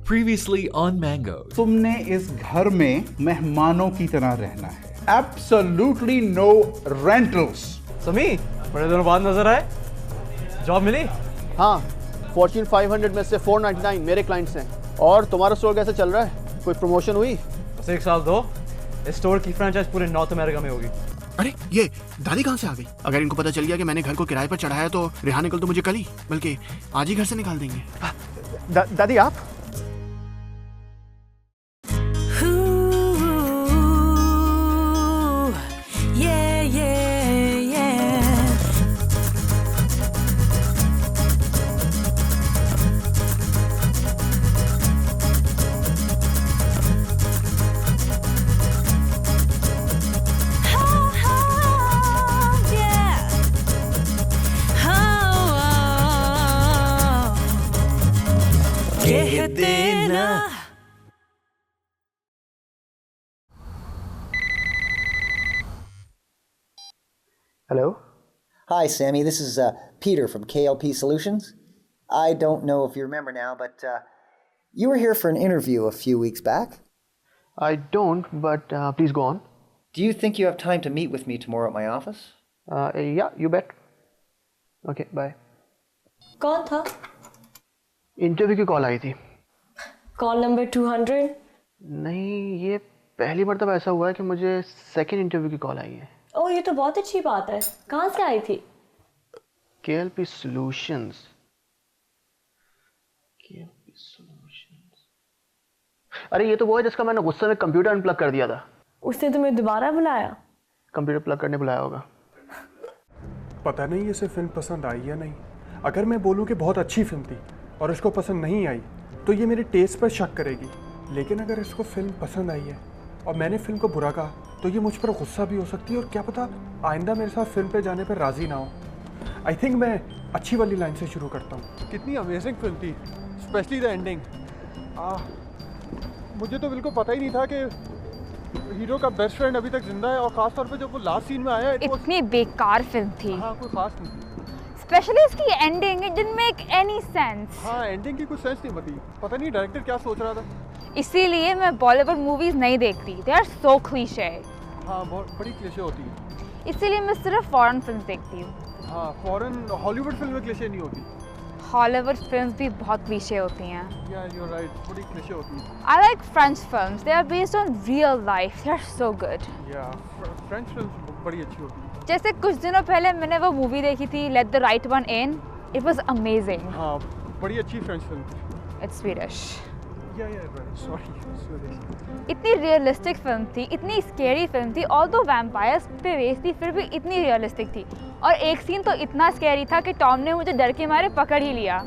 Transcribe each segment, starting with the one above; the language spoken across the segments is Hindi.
Previously on Mango. तुमने इस घर में मेहमानों की तरह रहना है. Absolutely no rentals. समी, बड़े दिनों बाद नजर आए. जॉब मिली? हाँ, Fortune 500 में से 499 मेरे क्लाइंट्स हैं. और तुम्हारा स्टोर कैसे चल रहा है? कोई प्रमोशन हुई? बस 1 साल दो. इस स्टोर की फ्रेंचाइज पूरे नॉर्थ अमेरिका में होगी. अरे ये दादी कहाँ से आ गई? अगर इनको पता चल गया कि मैंने घर को किराए पर चढ़ाया तो रिहाने कल तो मुझे कल ही बल्कि आज ही घर से निकाल देंगे. दादी आप? Hello? Hi, Sammy. This is Peter from KLP Solutions. I don't know if you remember now, but you were here for an interview a few weeks back. I don't, but please go on. Do you think you have time to meet with me tomorrow at my office? Yeah, you bet. Okay, bye. कौन था? इंटरव्यू की कॉल आई थी. Call number 200? नहीं, ये पहली मर्तबा ऐसा हुआ है कि मुझे सेकंड इंटरव्यू की कॉल आई है. ओह, ये तो बहुत अच्छी बात है. कहाँ से आई थी? KLP Solutions. अरे ये तो वो है जिसका मैंने गुस्से में कंप्यूटर अनप्लग कर दिया था. उसने तुम्हें दोबारा बुलाया? कंप्यूटर प्लग करने बुलाया होगा. पता नहीं इसे फिल्म पसंद आई या नहीं. अगर मैं बोलूं कि बहुत अच्छी फिल्म थी और इसको पसंद नहीं आई तो ये मेरे टेस्ट पर शक करेगी. लेकिन अगर इसको फिल्म पसंद आई है और मैंने फिल्म को बुरा कहा तो ये मुझ पर गुस्सा भी हो सकती है और क्या पता आइंदा मेरे साथ फिल्म पे जाने पर राज़ी ना हो. आई थिंक मैं अच्छी वाली लाइन से शुरू करता हूँ. कितनी अमेजिंग फिल्म थी, स्पेशली द एंडिंग. मुझे तो बिल्कुल पता ही नहीं था कि हीरो का बेस्ट फ्रेंड अभी तक जिंदा है और ख़ास तौर पे जब वो लास्ट सीन में आया. इतनी बेकार फिल्म थी. हाँ, कोई खास नहीं. स्पेशली इसकी ending, it didn't make any sense. हाँ, एंडिंग की कुछ सेंस नहीं बती. पता नहीं डायरेक्टर क्या सोच रहा था. इसीलिए मैं बॉलीवुड मूवीज नहीं देखती. They are so cliche. हाँ, बहुत बड़ी क्लीशे होती है. इसीलिए मैं सिर्फ फॉरेन फिल्म्स देखती हूँ. हाँ, फॉरेन हॉलीवुड फिल्में क्लीशे नहीं होती. हॉलीवुड फिल्म्स भी बहुत क्लीशे होती हैं. Yeah, you're right. बड़ी क्लीशे होती है. I like French films. They are based on real life. They are so good. Yeah, French films बड़ी अच्छी होती है. जैसे कुछ दिनों पहले मैंने वो मूवी देखी थी Let the Right One In. It was amazing. हाँ, बड़ी अच्छी फ्रेंच फिल्म थी. It's Swedish. Yeah, right. Sorry, Swedish. इतनी रियलिस्टिक फिल्म थी, इतनी स्केरी फिल्म थी. ऑल्दो वैम्पायर्स पे बेस्ड थी, फिर भी इतनी रियलिस्टिक थी. और एक सीन तो इतना स्केरी था कि टॉम ने मुझे डर के मारे पकड़ ही लिया.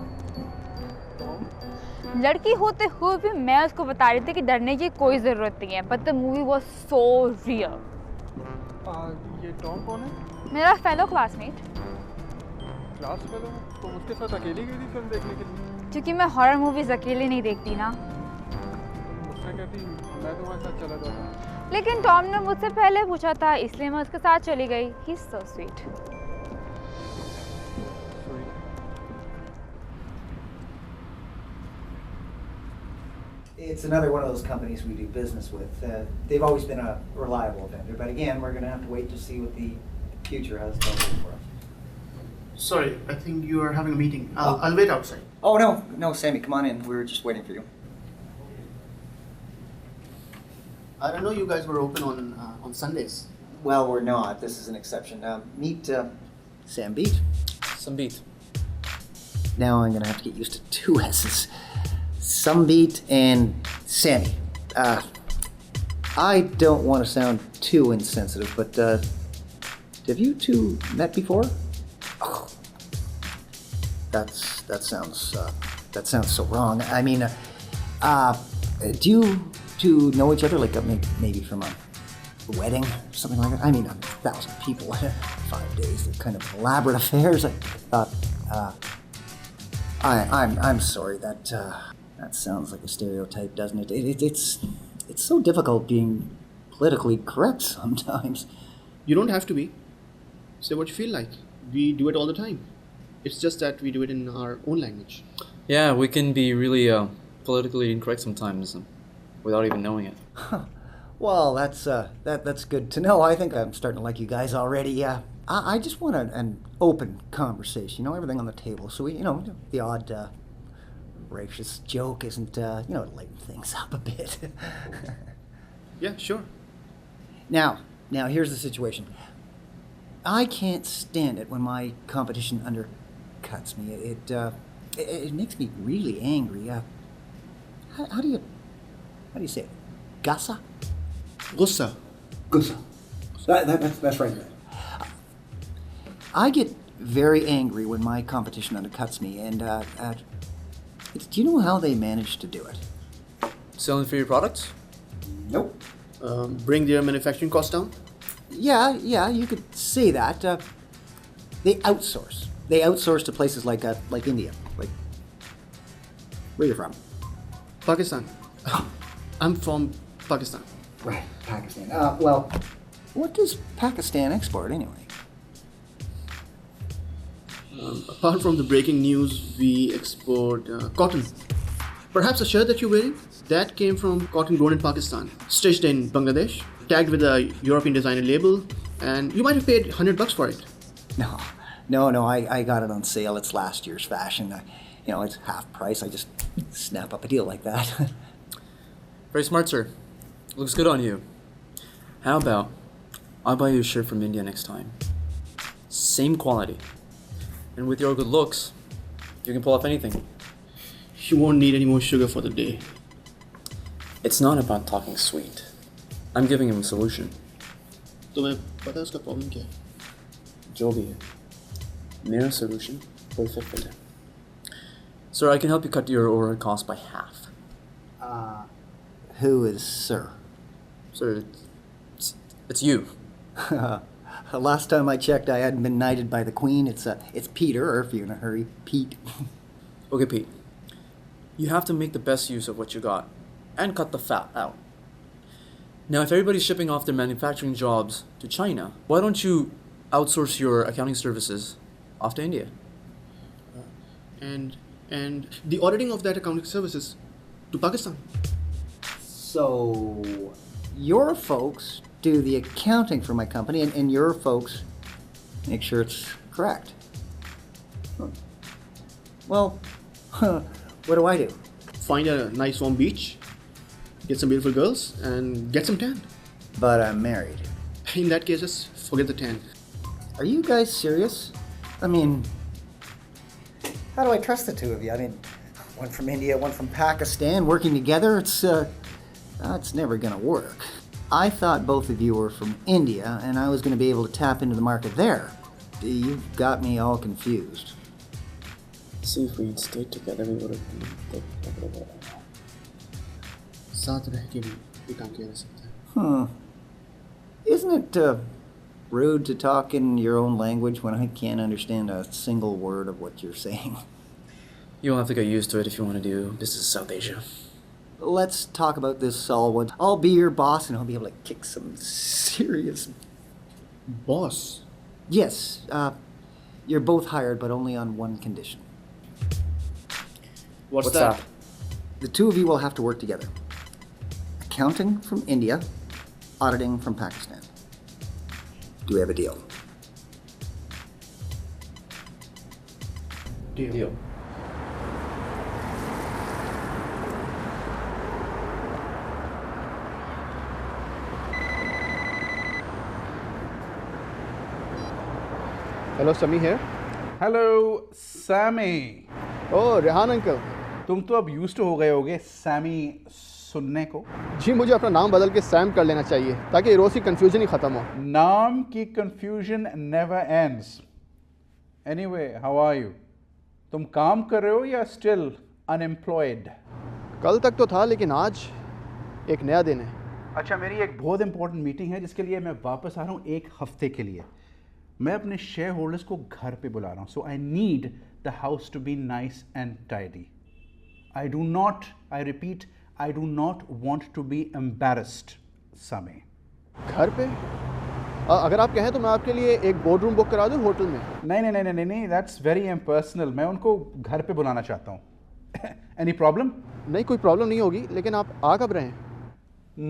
लड़की होते हुए भी मैं उसको बता रही थी कि डरने की कोई ज़रूरत नहीं है. But the movie was so real. ये टॉम कौन है? मेरा फेलो क्लासमेट. Class fellow? तो उसके साथ अकेली गई थी फिल्म देखने के लिए? क्योंकि मैं हॉरर मूवीज अकेले नहीं देखती ना. मुझसे कहती मैं तुम्हारे साथ चला जाता. लेकिन टॉम ने मुझसे पहले पूछा था, इसलिए मैं उसके साथ चली गई. He is so sweet. It's another one of those companies we do business with. They've always been a reliable vendor, but again, we're going to have to wait to see what the future has to offer for us. Sorry, I think you are having a meeting. I'll wait outside. Oh, no, Sammy, come on in. We were just waiting for you. I don't know you guys were open on Sundays. Well, we're not. This is an exception. Meet Sambeat. Sambeat. Now I'm going to have to get used to two S's. Sambeat and Sammy. I don't want to sound too insensitive, but have you two met before? Oh, that sounds so wrong. I mean, do you two know each other? Like maybe from a wedding, or something like that. I mean, 1,000 people, 5 days. They're kind of elaborate affairs. I thought. I'm sorry. That sounds like a stereotype, doesn't it? It's so difficult being politically correct sometimes. You don't have to be. Say what you feel like. We do it all the time. It's just that we do it in our own language. Yeah, we can be really politically incorrect sometimes without even knowing it. Well, that's good to know. I think I'm starting to like you guys already. I just want an open conversation. Everything on the table. So the odd racist joke isn't lighten things up a bit. Yeah, sure. Now here's the situation. I can't stand it when my competition undercuts me. It makes me really angry. How do you say it? Gasa? Gussa. Gusa. That's right. I get very angry when my competition undercuts me, and do you know how they manage to do it? Selling for your products? Nope. Bring their manufacturing costs down. Yeah, you could say that. They outsource. They outsource to places like India. Like, where are you from? Pakistan. I'm from Pakistan. Right, Pakistan. Well, what does Pakistan export anyway? Apart from the breaking news, we export cotton. Perhaps the shirt that you're wearing, that came from cotton grown in Pakistan, stitched in Bangladesh, tagged with a European designer label, and you might have paid $100 for it. No, I got it on sale. It's last year's fashion. It's half price. I just snap up a deal like that. Very smart, sir. Looks good on you. How about I'll buy you a shirt from India next time. Same quality. And with your good looks, you can pull off anything. You won't need any more sugar for the day. It's not about talking sweet. I'm giving him a solution. तुम्हें पता है उसका प्रॉब्लम क्या है? जो भी है, मेरा solution perfect for him. Sir, I can help you cut your overall cost by half. Who is Sir? Sir, it's you. Last time I checked, I hadn't been knighted by the Queen. It's Peter, or if you're in a hurry, Pete. Okay, Pete. You have to make the best use of what you got and cut the fat out. Now, if everybody's shipping off their manufacturing jobs to China, why don't you outsource your accounting services off to India? And the auditing of that accounting services to Pakistan. So, your folks do the accounting for my company, and your folks make sure it's correct. Well, what do? Find a nice warm beach, get some beautiful girls, and get some tan. But I'm married. In that case, just forget the tan. Are you guys serious? I mean, how do I trust the two of you? I mean, one from India, one from Pakistan, working together, it's never gonna work. I thought both of you were from India, and I was gonna be able to tap into the market there. You've got me all confused. See, if we'd stayed together, we would have been साथ रह के भी ये काम किया जा सकता है. Isn't it rude to talk in your own language when I can't understand a single word of what you're saying? You'll have to get used to it if you want to do business in South Asia. Let's talk about this, Solwood. I'll be your boss, and I'll be able to kick some serious... Boss? Yes, you're both hired, but only on one condition. What's that? The two of you will have to work together. Accounting from India, auditing from Pakistan. Do we have a deal? Deal. Hello Sami है. Hello Sammy. Oh Rehan uncle. तुम तो अब यूज्ड हो गए होगे सैमी सुनने को. जी मुझे अपना नाम बदल के सैम कर लेना चाहिए ताकि रोज की कंफ्यूजन ही खत्म हो. नाम की confusion never ends. Anyway, how are you? तुम काम कर रहे हो या स्टिल अनएम्प्लॉयड? कल तक तो था, लेकिन आज एक नया दिन है. अच्छा, मेरी एक बहुत इंपॉर्टेंट मीटिंग है जिसके लिए मैं वापस आ रहा हूँ 1 हफ्ते के लिए. मैं अपने शेयर होल्डर्स को घर पे बुला रहा हूँ. So I need the house to be nice and tidy. I repeat, I do not want to be embarrassed. समय घर पे? अगर आप कहें तो मैं आपके लिए एक बोर्ड रूम बुक करा दूं होटल में. नहीं, दैट्स वेरी इम्पर्सनल. मैं उनको घर पे बुलाना चाहता हूँ. Any problem? नहीं, कोई प्रॉब्लम नहीं होगी, लेकिन आप आ कब रहे हैं?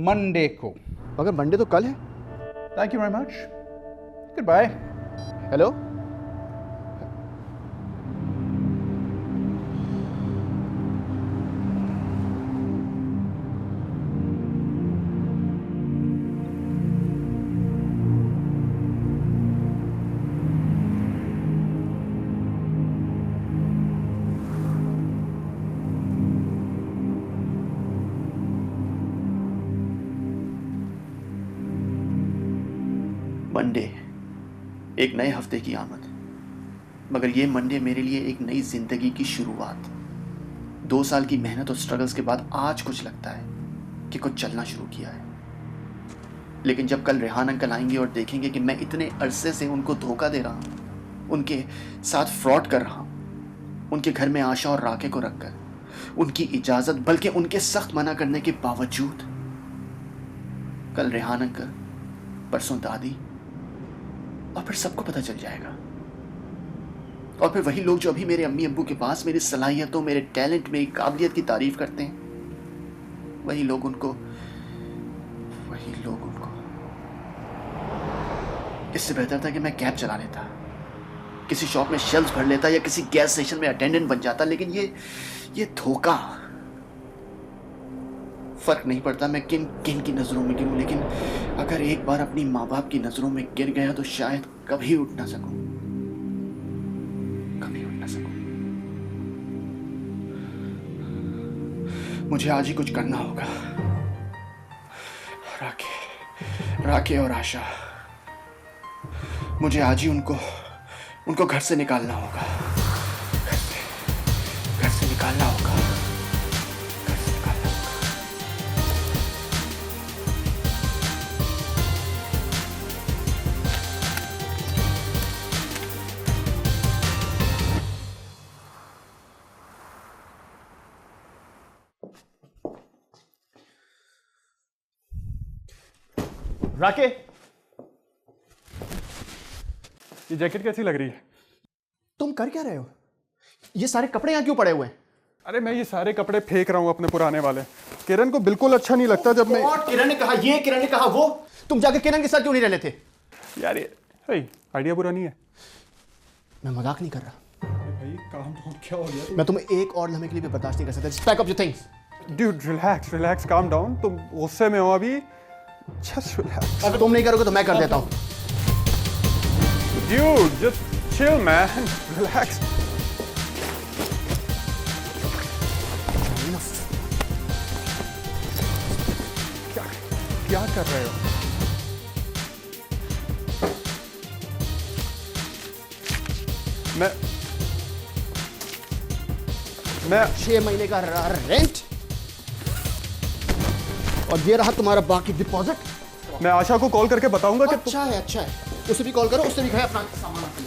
मंडे को। मगर मंडे तो कल है। Thank you very much, goodbye. Hello, Monday, एक नए हफ्ते की आमद, मगर ये मंडे मेरे लिए एक नई जिंदगी की शुरुआत। 2 साल की मेहनत और स्ट्रगल्स के बाद आज कुछ लगता है कि कुछ चलना शुरू किया है। लेकिन जब कल रेहान अंकल आएंगे और देखेंगे कि मैं इतने अरसे से उनको धोखा दे रहा हूँ, उनके साथ फ्रॉड कर रहा हूँ, उनके घर में आशा और राके को रखकर, उनकी इजाज़त बल्कि उनके सख्त मना करने के बावजूद, कल रेहान अंकल, परसों दादी, और फिर सबको पता चल जाएगा। और फिर वही लोग जो अभी मेरे अम्मी अब्बू के पास मेरी सलाहियतों, मेरे टैलेंट, मेरी काबिलियत की तारीफ करते हैं, वही लोग उनको इससे बेहतर था कि मैं कैब चला लेता, किसी शॉप में शेल्फ भर लेता या किसी गैस स्टेशन में अटेंडेंट बन जाता। लेकिन ये धोखा, फर्क नहीं पड़ता मैं किन किन की नजरों में गिरूं, लेकिन अगर एक बार अपनी माँ बाप की नजरों में गिर गया तो शायद कभी उठ ना सकूं। मुझे आज ही कुछ करना होगा। राके और आशा, मुझे आज ही उनको घर से निकालना होगा। घर से निकालना होगा। राके, ये जैकेट कैसी लग रही है? तुम कर क्या रहे हो? ये सारे कपड़े यहाँ क्यों पड़े हुए हैं? अरे मैं ये सारे कपड़े फेंक रहा हूँ अपने पुराने वाले। किरण को बिल्कुल अच्छा नहीं लगता जब मैं। और किरण ने कहा ये, किरण ने कहा वो, तुम जाके किरण के साथ क्यों नहीं रहने थे? यार ये आइडिया बुरा नहीं है। मैं मजाक नहीं कर रहा। भाई काम क्या हो गया? मैं तुम्हें एक और लम्हे के लिए भी बर्दाश्त नहीं कर सकता। Pack up your things. Dude relax, calm down. तुम गुस्से में हो अभी। Just relax. अगर तुम नहीं करोगे तो मैं कर देता हूँ। Dude, just chill, man. Relax. क्या कर रहे हो? मैं 6 महीने का रेंट और ये रहा तुम्हारा बाकी डिपॉजिट। मैं आशा को कॉल करके बताऊंगा कि अच्छा है, उसे भी कॉल करो, उससे भी कहे अपना सामान रख ले।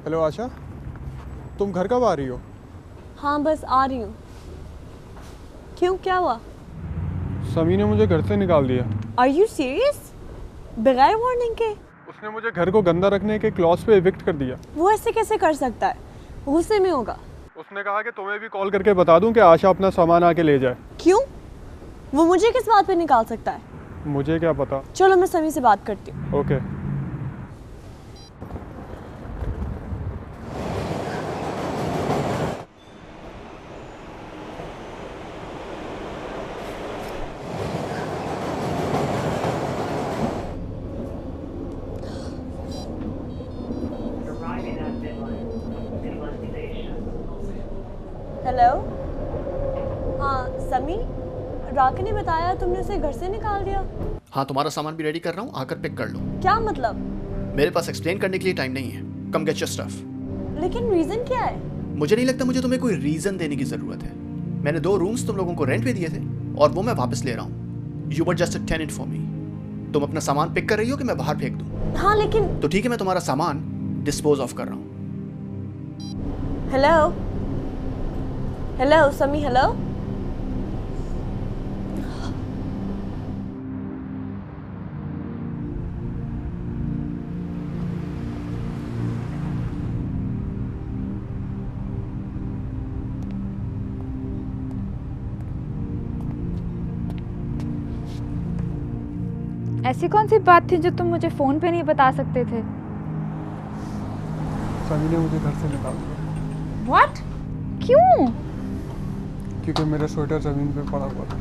हेलो आशा, तुम घर कब आ रही हो? हाँ बस आ रही हूँ। क्यों, क्या हुआ? समी ने मुझे घर से निकाल दिया। Are you serious? बगैर वार्निंग के? उसने मुझे घर को गंदा रखने के क्लॉज पे एविक्ट कर दिया। वो ऐसे कैसे कर सकता है? गुस्से में होगा। उसने कहा कि तुम्हें भी कॉल करके बता दूं कि आशा अपना सामान आके ले जाए। क्यों? वो मुझे किस बात पे निकाल सकता है? मुझे क्या पता। चलो मैं समी से बात करती हूँ। ओके। हेलो, हाँ समी, राके ने बताया तुमने उसे घर से निकाल दिया। हाँ, तुम्हारा सामान भी रेडी कर रहा हूँ, आकर पिक कर लो। क्या मतलब? मेरे पास एक्सप्लेन करने के लिए टाइम नहीं है। कम गेट योर स्टफ। लेकिन रीजन क्या है? मुझे नहीं लगता मुझे तुम्हें कोई रीजन देने की जरूरत है। मैंने 2 रूम्स तुम लोगों को रेंट पे दिए थे और वो मैं वापस ले रहा हूँ। You were just a tenant for me. तुम अपना सामान पिक कर रही हो कि मैं बाहर फेंक दूं? हाँ लेकिन तो ठीक है, मैं तुम्हारा सामान डिस्पोज ऑफ कर रहा हूँ। हेलो हेलो समी, हेलो। ऐसी कौन सी बात थी जो तुम मुझे फ़ोन पे नहीं बता सकते थे? समी ने मुझे घर से निकाल दिया। What? क्यों? क्योंकि मेरा स्वेटर ज़मीन पे पड़ा हुआ था।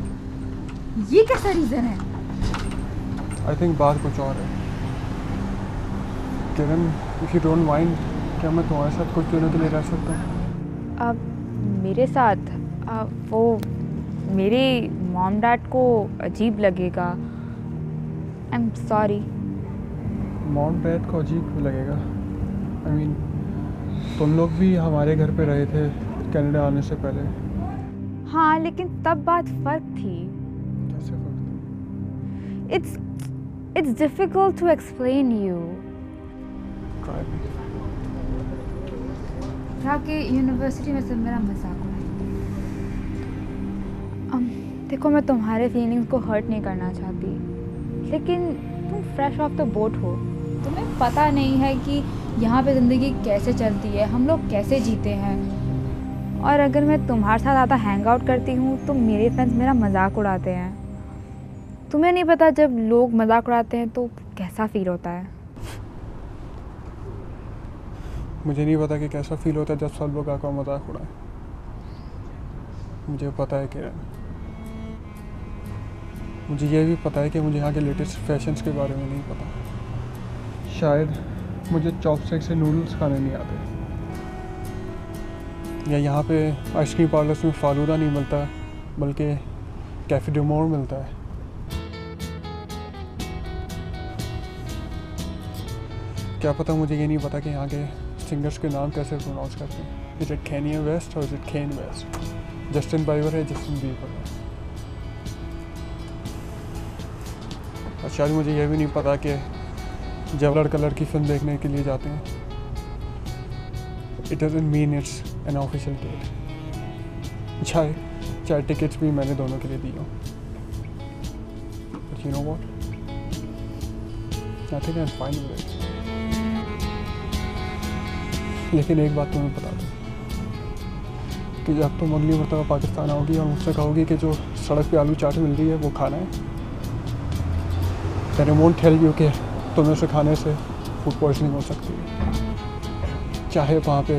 ये कैसा रीज़न है? आई थिंक बात कुछ और है। किरण, इफ़ यू डोंट माइंड, क्या मैं तुम्हारे साथ कुछ दिनों के लिए रह सकता हूँ? अब मेरे साथ वो मेरे मॉम डैड को अजीब लगेगा। I am sorry. Mom dad को अजीब क्यों लगेगा? आई मीन, तुम लोग भी हमारे घर पे रहे थे कनाडा आने से पहले। हाँ, लेकिन तब बात फ़र्क थी। कैसे फर्क? It's difficult to explain you. Try भी। के यूनिवर्सिटी में सब मेरा मजाक उड़ाएंगे। देखो, मैं तुम्हारे फीलिंग्स को हर्ट नहीं करना चाहती, लेकिन तुम फ्रेश ऑफ द बोट हो। तुम्हें पता नहीं है कि यहाँ पे ज़िंदगी कैसे चलती है, हम लोग कैसे जीते हैं। और अगर मैं तुम्हारे साथ ज़्यादा हैंग आउट करती हूँ तो मेरे फ्रेंड्स मेरा मजाक उड़ाते हैं। तुम्हें नहीं पता जब लोग मजाक उड़ाते हैं तो कैसा फ़ील होता है। मुझे नहीं पता कि कैसा फील होता है जब सब लोग आकर मजाक उड़ाएं। मुझे पता है किरण, मुझे ये भी पता है कि मुझे यहाँ के लेटेस्ट फैशंस के बारे में नहीं पता। शायद मुझे चॉपस्टिक से नूडल्स खाने नहीं आते, या यहाँ पे आइसक्रीम पार्लर्स में फालूदा नहीं मिलता बल्कि कैफे डे मोर मिलता है। क्या पता मुझे ये नहीं पता कि यहाँ के सिंगर्स के नाम कैसे प्रोनाउंस करते हैं। इज इट कैनिये वेस्ट और is it Kane West? Justin Bieber है, जस्टिन बीबर है। और शायद मुझे ये भी नहीं पता कि जब लड़का लड़की फिल्म देखने के लिए जाते हैं, it doesn't mean it's an official date. चाहे टिकट्स भी मैंने दोनों के लिए दी हो। But you know what, I think I am fine with it. लेकिन एक बात तुम्हें बता दूँ कि जब तुम अगली मरतबा पाकिस्तान आओगी और मुझसे कहोगी कि जो सड़क पे आलू चाट मिल रही है वो खाना है, then I won't tell you कि तुम्हें उसे खाने से फूड पॉइजनिंग हो सकती है। चाहे वहाँ पे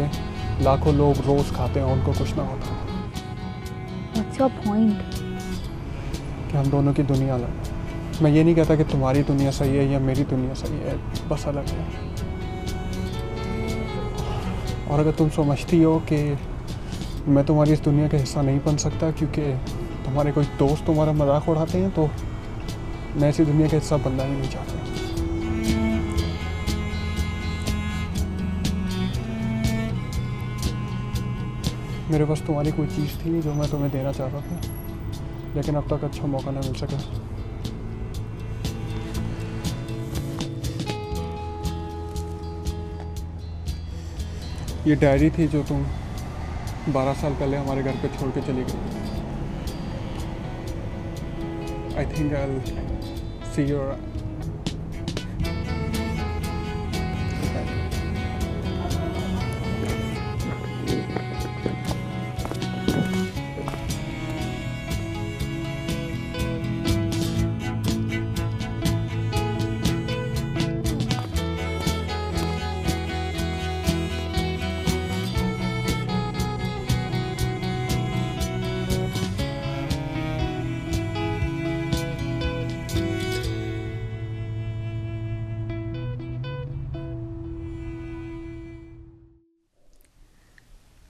लाखों लोग रोज़ खाते हैं, उनको कुछ ना होता। What's your point? कि हम दोनों की दुनिया अलग है। मैं ये नहीं कहता कि तुम्हारी दुनिया सही है या मेरी दुनिया सही है, बस अलग है। और अगर तुम समझती हो कि मैं तुम्हारी इस दुनिया का हिस्सा नहीं बन सकता क्योंकि तुम्हारे कोई दोस्त तुम्हारा मजाक उड़ाते हैं, तो मैं ऐसी दुनिया का हिस्सा बनना ही नहीं चाहता। मेरे पास तुम्हारी कोई चीज़ थी जो मैं तुम्हें देना चाहता था, लेकिन अब तक अच्छा मौका ना मिल सका। ये डायरी थी जो तुम 12 साल पहले हमारे घर पे छोड़ के चली गई। I think I'll see you around.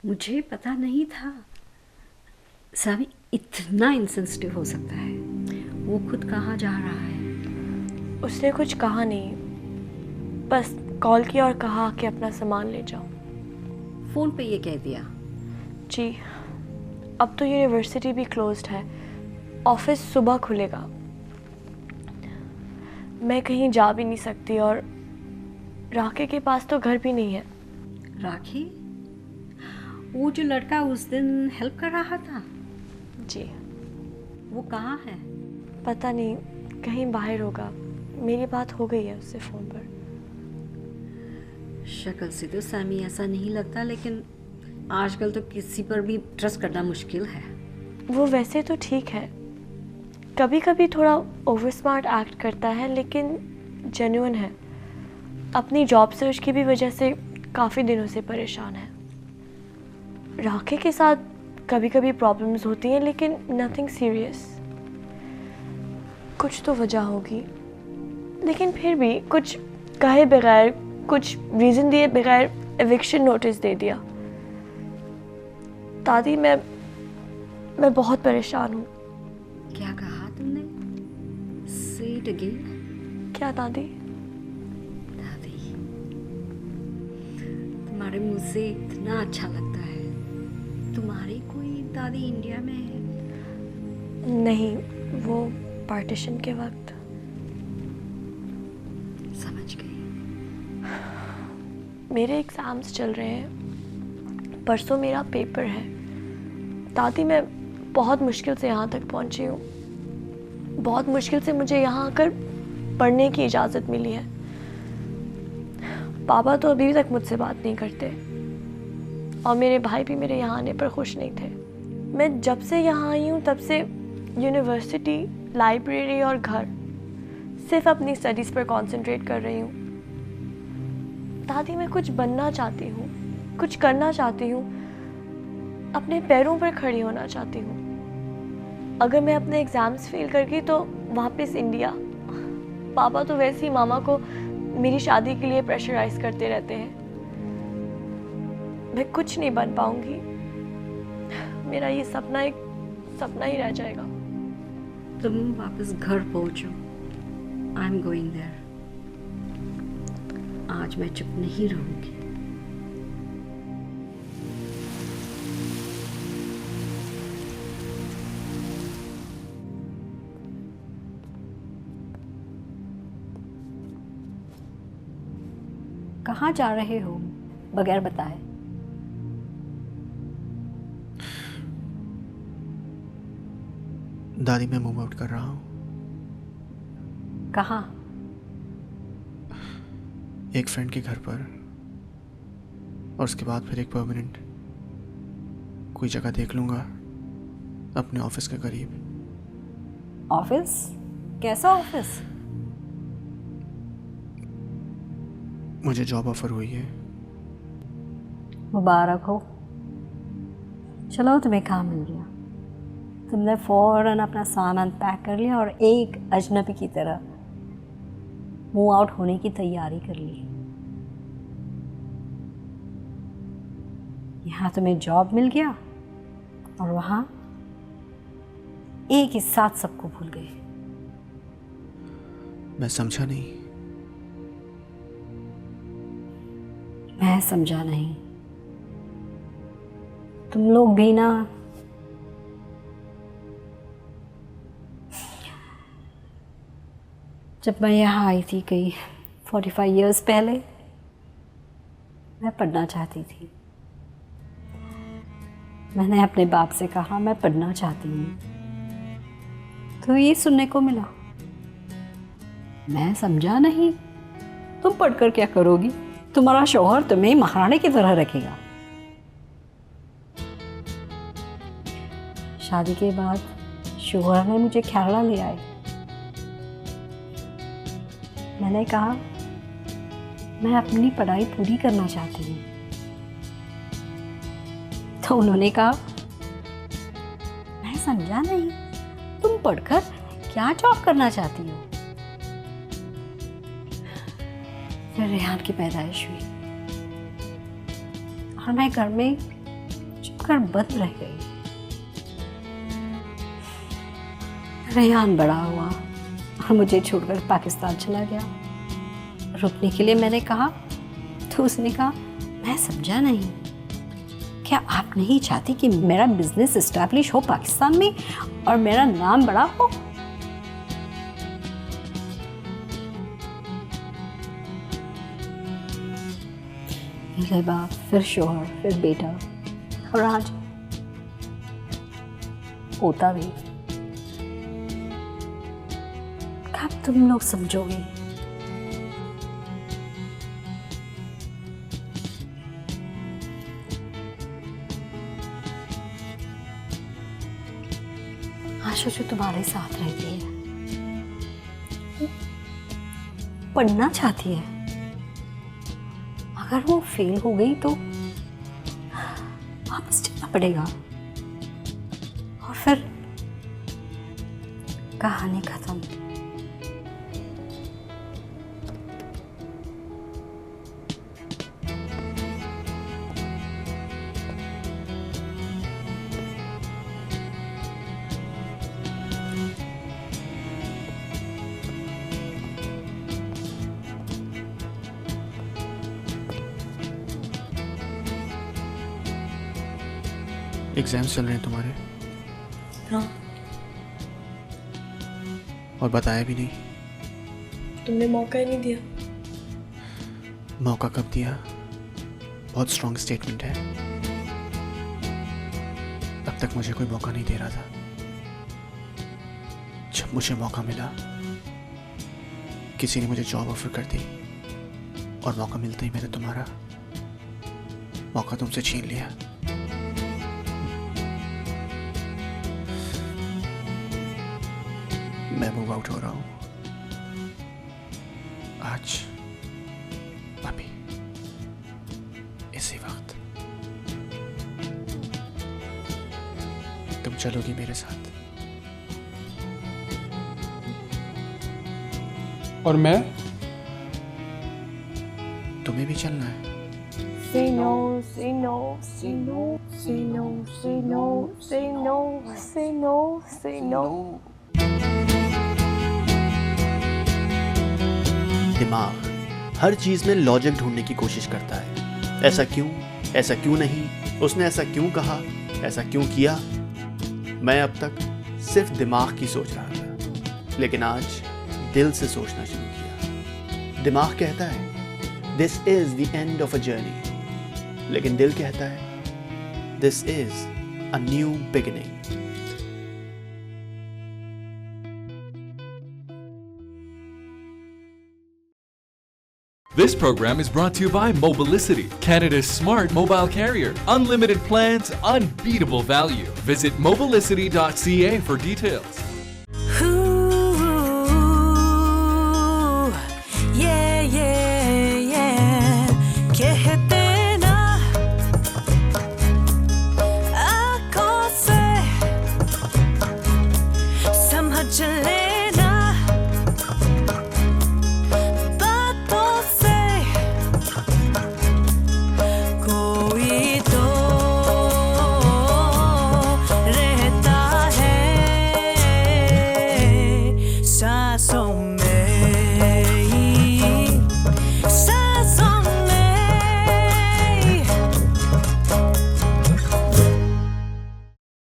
मुझे पता नहीं था सामी इतना इंसेंसिटिव हो सकता है। वो खुद कहाँ जा रहा है? उसने कुछ कहा नहीं, बस कॉल किया और कहा कि अपना सामान ले जाओ। फ़ोन पे ये कह दिया? जी, अब तो यूनिवर्सिटी भी क्लोज्ड है, ऑफिस सुबह खुलेगा। मैं कहीं जा भी नहीं सकती और राके के पास तो घर भी नहीं है। राखी, वो जो लड़का उस दिन हेल्प कर रहा था, जी वो कहाँ है? पता नहीं, कहीं बाहर होगा। मेरी बात हो गई है उससे फ़ोन पर। शक्ल से तो सैमी ऐसा नहीं लगता, लेकिन आजकल तो किसी पर भी ट्रस्ट करना मुश्किल है। वो वैसे तो ठीक है, कभी कभी थोड़ा ओवर स्मार्ट एक्ट करता है, लेकिन जेन्युइन है। अपनी जॉब सर्च की भी वजह से काफ़ी दिनों से परेशान है। राके के साथ कभी कभी प्रॉब्लम्स होती हैं, लेकिन नथिंग सीरियस। कुछ तो वजह होगी, लेकिन फिर भी कुछ कहे बगैर, कुछ रीज़न दिए बगैर एविक्शन नोटिस दे दिया। दादी, मैं बहुत परेशान हूँ। क्या कहा तुमने? से इट अगेन। क्या दादी? दादी, तुम्हारे मुंह से इतना अच्छा लगता है। तुम्हारी कोई दादी इंडिया में है? नहीं, वो पार्टीशन के वक्त। समझ गई। मेरे एग्ज़ाम्स चल रहे हैं, परसों मेरा पेपर है। दादी, मैं बहुत मुश्किल से यहाँ तक पहुँची हूँ। बहुत मुश्किल से मुझे यहाँ आकर पढ़ने की इजाज़त मिली है। पापा तो अभी तक मुझसे बात नहीं करते और मेरे भाई भी मेरे यहाँ आने पर खुश नहीं थे। मैं जब से यहाँ आई हूँ तब से यूनिवर्सिटी, लाइब्रेरी और घर, सिर्फ अपनी स्टडीज़ पर कंसंट्रेट कर रही हूँ। दादी, मैं कुछ बनना चाहती हूँ, कुछ करना चाहती हूँ, अपने पैरों पर खड़ी होना चाहती हूँ। अगर मैं अपने एग्ज़ाम्स फेल कर गई तो वापस इंडिया। पापा तो वैसे ही मामा को मेरी शादी के लिए प्रेशराइज करते रहते हैं। मैं कुछ नहीं बन पाऊंगी। मेरा ये सपना एक सपना ही रह जाएगा। तुम वापस घर पहुंचो। I am going there. आज मैं चुप नहीं रहूंगी। कहाँ जा रहे हो बगैर बताए? दादी, मैं मूव आउट कर रहा हूँ। कहाँ? एक फ्रेंड के घर पर, और उसके बाद फिर एक परमानेंट कोई जगह देख लूँगा अपने ऑफिस के करीब। ऑफिस? कैसा ऑफिस? मुझे जॉब ऑफर हुई है। मुबारक हो। चलो, तुम्हें काम मिल गया। तुमने फ़ौरन अपना सामान पैक कर लिया और एक अजनबी की तरह मूव आउट होने की तैयारी कर ली। यहाँ तुम्हें जॉब मिल गया और वहाँ एक ही साथ सबको भूल गए। मैं समझा नहीं। मैं समझा नहीं। तुम लोग भी ना, जब मैं यहाँ आई थी कई 45 इयर्स पहले, मैं पढ़ना चाहती थी। मैंने अपने बाप से कहा मैं पढ़ना चाहती हूँ, तो ये सुनने को मिला। मैं समझा नहीं। तुम पढ़कर क्या करोगी? तुम्हारा शौहर तुम्हें महारानी की तरह रखेगा। शादी के बाद शौहर ने मुझे केरला ले आए। मैंने कहा मैं अपनी पढ़ाई पूरी करना चाहती हूँ, तो उन्होंने कहा मैं समझा नहीं, तुम पढ़कर क्या जॉब करना चाहती हो? फिर रेहान की पैदाइश हुई और मैं घर में चुपकर बंद रह गई। रेहान बड़ा हुआ और मुझे छोड़कर पाकिस्तान चला गया। रुकने के लिए मैंने कहा तो उसने कहा मैं समझा नहीं, क्या आप नहीं चाहती कि मेरा बिजनेस एस्टैब्लिश हो पाकिस्तान में और मेरा नाम बड़ा हो? पहले बाप, फिर शोहर, फिर बेटा, और आज पोता भी। कब तुम लोग समझोगे? आशा जो तुम्हारे साथ रहती है, पढ़ना चाहती है, अगर वो फेल हो गई तो वापस जाना पड़ेगा और फिर कहानी खत्म। एग्जाम्स चल रहे हैं तुम्हारे? हाँ। और बताया भी नहीं? तुमने मौका ही नहीं दिया। मौका कब दिया? बहुत स्ट्रॉन्ग स्टेटमेंट है। अब तक मुझे कोई मौका नहीं दे रहा था। जब मुझे मौका मिला, किसी ने मुझे जॉब ऑफर कर दी और मौका मिलते ही मैंने तुम्हारा मौका तुमसे छीन लिया। मैं मूव आउट हो रहा हूं आज, अभी, इसी वक्त। तुम चलोगी मेरे साथ? और मैं? तुम्हें भी चलना है? Say no, say no, say no, say no, say no, say no, say no, say no. दिमाग हर चीज में लॉजिक ढूंढने की कोशिश करता है। ऐसा क्यों नहीं, उसने ऐसा क्यों कहा, ऐसा क्यों किया। मैं अब तक सिर्फ दिमाग की सोच रहा था, लेकिन आज दिल से सोचना शुरू किया। दिमाग कहता है this is the end of a journey, लेकिन दिल कहता है this is a new beginning. This program is brought to you by Mobilicity, Canada's smart mobile carrier. Unlimited plans, unbeatable value. Visit mobilicity.ca for details.